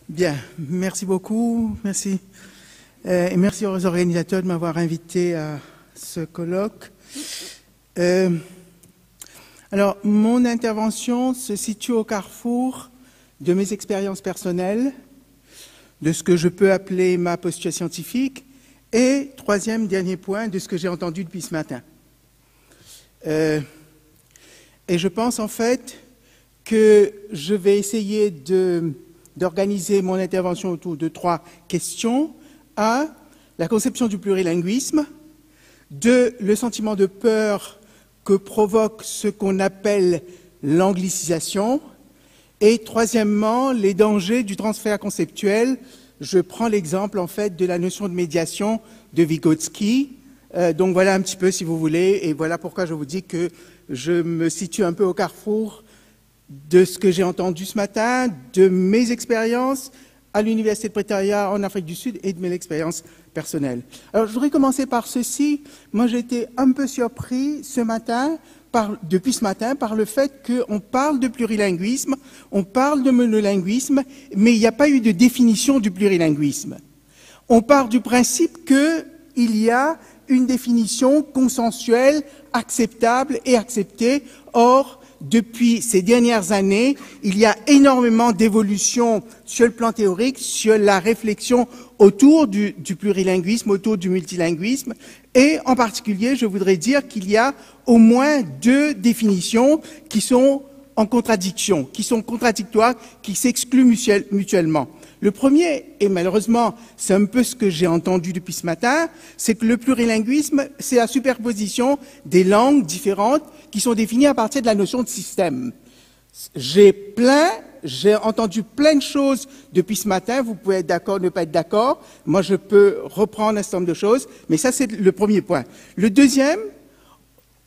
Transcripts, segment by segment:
Bien, merci beaucoup, merci. Et merci aux organisateurs de m'avoir invité à ce colloque. Alors, mon intervention se situe au carrefour de mes expériences personnelles, de ce que je peux appeler ma posture scientifique, et troisième, dernier point, de ce que j'ai entendu depuis ce matin. Et je pense en fait que je vais essayer d'organiser mon intervention autour de trois questions. 1, la conception du plurilinguisme. 2, le sentiment de peur que provoque ce qu'on appelle l'anglicisation. Et troisièmement, les dangers du transfert conceptuel. Je prends l'exemple en fait de la notion de médiation de Vygotsky. Donc voilà un petit peu si vous voulez, et voilà pourquoi je vous dis que je me situe un peu au carrefour de ce que j'ai entendu ce matin, de mes expériences à l'Université de Pretoria en Afrique du Sud et de mes expériences personnelles. Alors, je voudrais commencer par ceci. Moi, j'ai été un peu surpris ce matin, depuis ce matin, par le fait qu'on parle de plurilinguisme, on parle de monolinguisme, mais il n'y a pas eu de définition du plurilinguisme. On part du principe qu'il y a une définition consensuelle, acceptable et acceptée. Or, depuis ces dernières années, il y a énormément d'évolutions sur le plan théorique, sur la réflexion autour du plurilinguisme, autour du multilinguisme. Et en particulier, je voudrais dire qu'il y a au moins 2 définitions qui sont en contradiction, qui sont contradictoires, qui s'excluent mutuellement. Le premier, et malheureusement, c'est un peu ce que j'ai entendu depuis ce matin, c'est que le plurilinguisme, c'est la superposition des langues différentes qui sont définies à partir de la notion de système. J'ai entendu plein de choses depuis ce matin, vous pouvez être d'accord, ne pas être d'accord, moi je peux reprendre un certain nombre de choses, mais ça c'est le premier point. Le deuxième,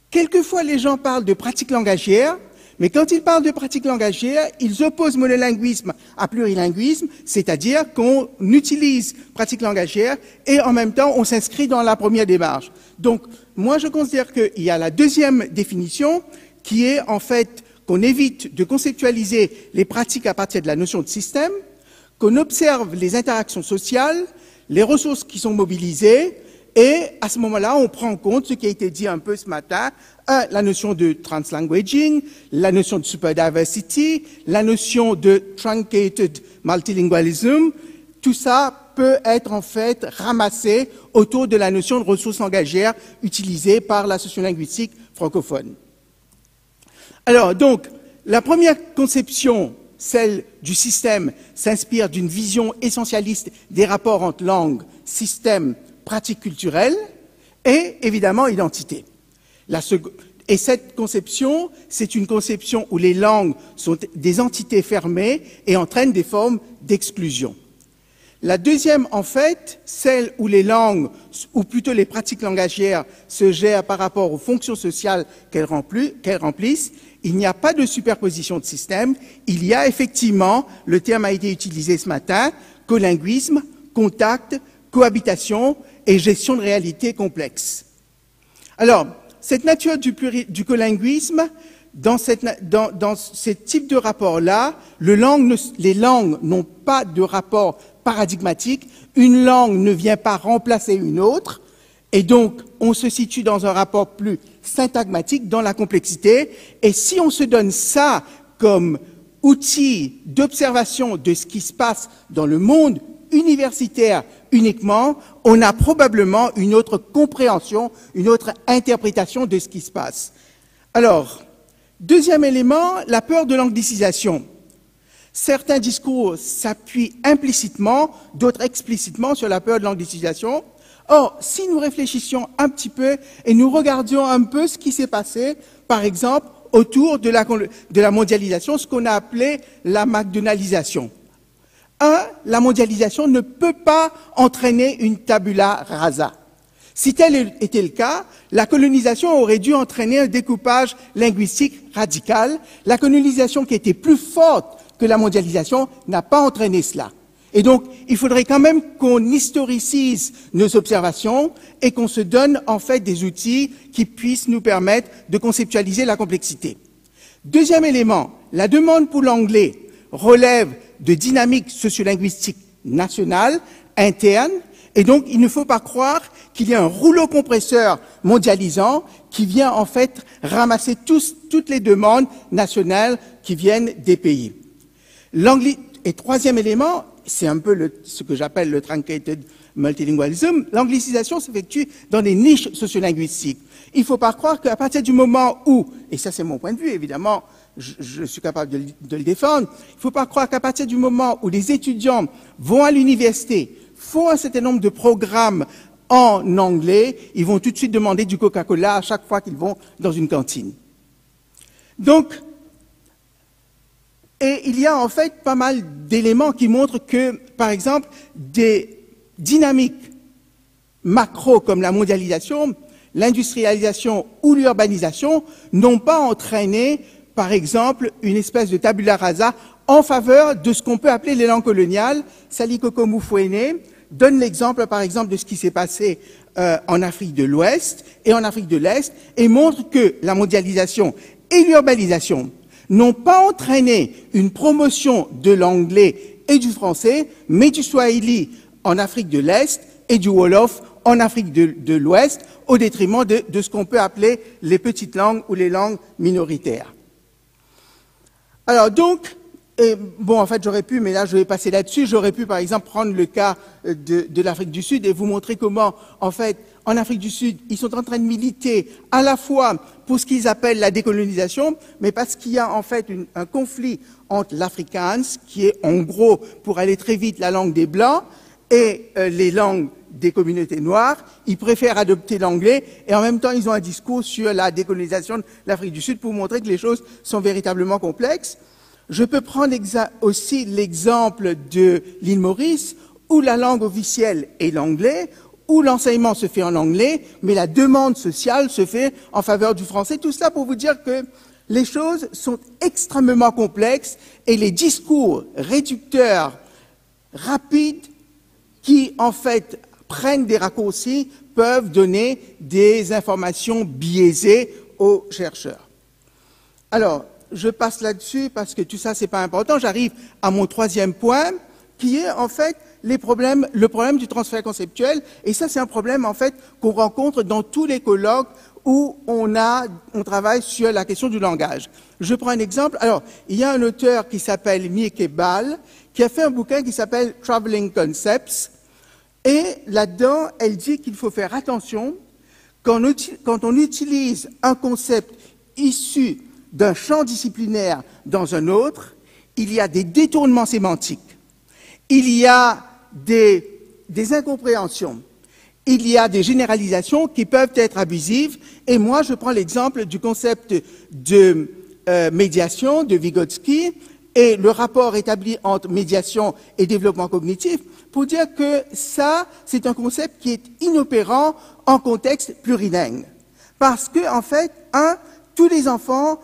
quelquefois les gens parlent de pratique langagière, mais quand ils parlent de pratique langagière, ils opposent monolinguisme à plurilinguisme, c'est-à-dire qu'on utilise pratique langagière et en même temps on s'inscrit dans la première démarche. Donc moi je considère qu'il y a la deuxième définition qui est en fait qu'on évite de conceptualiser les pratiques à partir de la notion de système, qu'on observe les interactions sociales, les ressources qui sont mobilisées, et à ce moment-là, on prend en compte ce qui a été dit un peu ce matin, la notion de translanguaging, la notion de superdiversity, la notion de truncated multilingualism. Tout ça peut être en fait ramassé autour de la notion de ressources langagières utilisée par la sociolinguistique francophone. Alors donc, la première conception, celle du système, s'inspire d'une vision essentialiste des rapports entre langue, système, pratique culturelle et évidemment identité. Et cette conception, c'est une conception où les langues sont des entités fermées et entraînent des formes d'exclusion. La deuxième, en fait, celle où les langues, ou plutôt les pratiques langagières, se gèrent par rapport aux fonctions sociales qu'elles remplissent, il n'y a pas de superposition de système, il y a effectivement, le terme a été utilisé ce matin, colinguisme, contact, cohabitation et gestion de réalités complexes. Alors, cette nature du colinguisme, dans ce type de rapport-là, les langues n'ont pas de rapport paradigmatique, une langue ne vient pas remplacer une autre, et donc on se situe dans un rapport plus syntagmatique dans la complexité, et si on se donne ça comme outil d'observation de ce qui se passe dans le monde universitaire uniquement, on a probablement une autre compréhension, une autre interprétation de ce qui se passe. Alors, deuxième élément, la peur de l'anglicisation. Certains discours s'appuient implicitement, d'autres explicitement sur la peur de l'anglicisation. Or, si nous réfléchissions un petit peu et nous regardions un peu ce qui s'est passé, par exemple, autour de la mondialisation, ce qu'on a appelé la McDonaldisation. La mondialisation ne peut pas entraîner une tabula rasa. Si tel était le cas, la colonisation aurait dû entraîner un découpage linguistique radical. La colonisation qui était plus forte que la mondialisation n'a pas entraîné cela. Et donc, il faudrait quand même qu'on historicise nos observations et qu'on se donne en fait des outils qui puissent nous permettre de conceptualiser la complexité. Deuxième élément, la demande pour l'anglais relèvent de dynamiques sociolinguistiques nationales, internes, et donc il ne faut pas croire qu'il y a un rouleau compresseur mondialisant qui vient en fait ramasser toutes les demandes nationales qui viennent des pays. Et troisième élément, c'est un peu ce que j'appelle le truncated multilingualism, l'anglicisation s'effectue dans des niches sociolinguistiques. Il ne faut pas croire qu'à partir du moment où, et ça c'est mon point de vue évidemment, je suis capable de le défendre, il ne faut pas croire qu'à partir du moment où les étudiants vont à l'université, font un certain nombre de programmes en anglais, ils vont tout de suite demander du Coca-Cola à chaque fois qu'ils vont dans une cantine. Donc, et il y a en fait pas mal d'éléments qui montrent que, par exemple, des dynamiques macro comme la mondialisation, l'industrialisation ou l'urbanisation n'ont pas entraîné, par exemple, une espèce de tabula rasa en faveur de ce qu'on peut appeler les langues coloniales. Salikoko Mufwene donne l'exemple, par exemple, de ce qui s'est passé en Afrique de l'Ouest et en Afrique de l'Est et montre que la mondialisation et l'urbanisation n'ont pas entraîné une promotion de l'anglais et du français, mais du swahili en Afrique de l'Est et du wolof en Afrique de l'Ouest, au détriment de ce qu'on peut appeler les petites langues ou les langues minoritaires. Alors donc, bon, en fait, j'aurais pu, mais là, je vais passer là-dessus, j'aurais pu, par exemple, prendre le cas de l'Afrique du Sud et vous montrer comment, en fait, en Afrique du Sud, ils sont en train de militer à la fois pour ce qu'ils appellent la décolonisation, mais parce qu'il y a, en fait, un conflit entre l'Afrikaans, qui est, en gros, pour aller très vite, la langue des Blancs, et les langues des communautés noires. Ils préfèrent adopter l'anglais et en même temps, ils ont un discours sur la décolonisation de l'Afrique du Sud pour montrer que les choses sont véritablement complexes. Je peux prendre aussi l'exemple de l'île Maurice, où la langue officielle est l'anglais, où l'enseignement se fait en anglais, mais la demande sociale se fait en faveur du français. Tout cela pour vous dire que les choses sont extrêmement complexes et les discours réducteurs, rapides, qui en fait prennent des raccourcis, peuvent donner des informations biaisées aux chercheurs. Alors, je passe là-dessus parce que tout ça, c'est pas important. J'arrive à mon troisième point, qui est en fait le problème du transfert conceptuel. Et ça, c'est un problème en fait qu'on rencontre dans tous les colloques où on travaille sur la question du langage. Je prends un exemple. Alors, il y a un auteur qui s'appelle Mieke Ball, qui a fait un bouquin qui s'appelle Traveling Concepts. Et là-dedans, elle dit qu'il faut faire attention quand on utilise un concept issu d'un champ disciplinaire dans un autre, il y a des détournements sémantiques, il y a des incompréhensions, il y a des généralisations qui peuvent être abusives. Et moi, je prends l'exemple du concept de médiation de Vygotsky et le rapport établi entre médiation et développement cognitif pour dire que ça, c'est un concept qui est inopérant en contexte plurilingue. Parce que, en fait, tous les enfants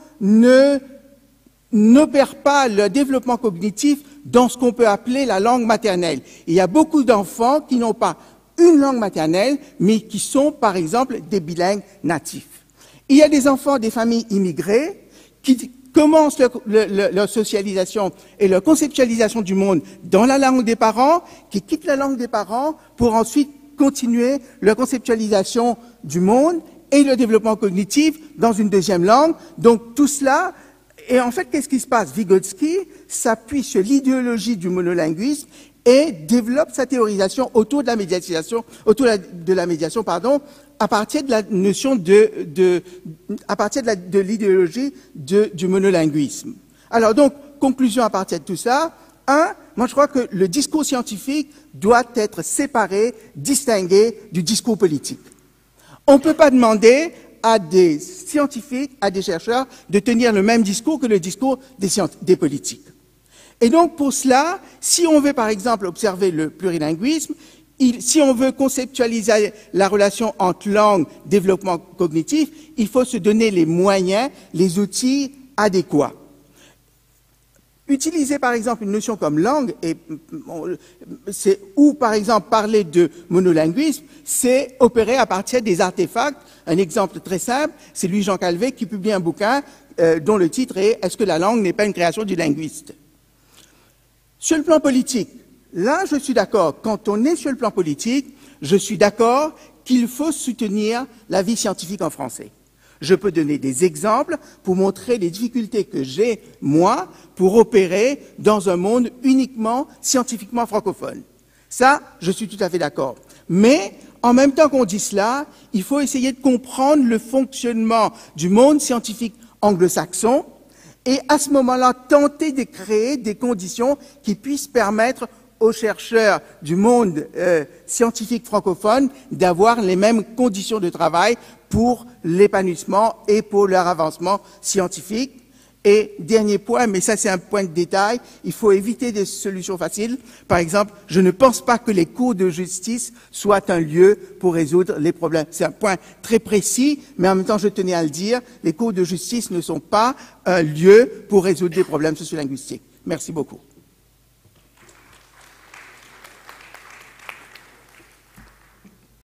n'opèrent pas le développement cognitif dans ce qu'on peut appeler la langue maternelle. Il y a beaucoup d'enfants qui n'ont pas une langue maternelle, mais qui sont, par exemple, des bilingues natifs. Il y a des enfants des familles immigrées qui commencent leur socialisation et leur conceptualisation du monde dans la langue des parents, qui quittent la langue des parents pour ensuite continuer leur conceptualisation du monde et le développement cognitif dans une deuxième langue. Donc tout cela, et en fait, qu'est-ce qui se passe? Vygotsky s'appuie sur l'idéologie du monolinguisme et développe sa théorisation autour de la médiation, à partir de la notion à partir de l'idéologie du monolinguisme. Alors donc, conclusion à partir de tout ça. Moi je crois que le discours scientifique doit être séparé, distingué du discours politique. On ne peut pas demander à des scientifiques, à des chercheurs, de tenir le même discours que le discours des politiques. Et donc, pour cela, si on veut, par exemple, observer le plurilinguisme, si on veut conceptualiser la relation entre langue et développement cognitif, il faut se donner les moyens, les outils adéquats. Utiliser, par exemple, une notion comme langue, ou, par exemple, parler de monolinguisme, c'est opérer à partir des artefacts. Un exemple très simple, c'est Louis-Jean Calvet qui publie un bouquin dont le titre est « Est-ce que la langue n'est pas une création du linguiste ?» Sur le plan politique, là, je suis d'accord. Quand on est sur le plan politique, je suis d'accord qu'il faut soutenir la vie scientifique en français. Je peux donner des exemples pour montrer les difficultés que j'ai, moi, pour opérer dans un monde uniquement scientifiquement francophone. Ça, je suis tout à fait d'accord. Mais, en même temps qu'on dit cela, il faut essayer de comprendre le fonctionnement du monde scientifique anglo-saxon et, à ce moment-là, tenter de créer des conditions qui puissent permettre aux chercheurs du monde scientifique francophone d'avoir les mêmes conditions de travail pour l'épanouissement et pour leur avancement scientifique. Et dernier point, mais ça c'est un point de détail, il faut éviter des solutions faciles. Par exemple, je ne pense pas que les cours de justice soient un lieu pour résoudre les problèmes. C'est un point très précis, mais en même temps je tenais à le dire, les cours de justice ne sont pas un lieu pour résoudre des problèmes sociolinguistiques. Merci beaucoup.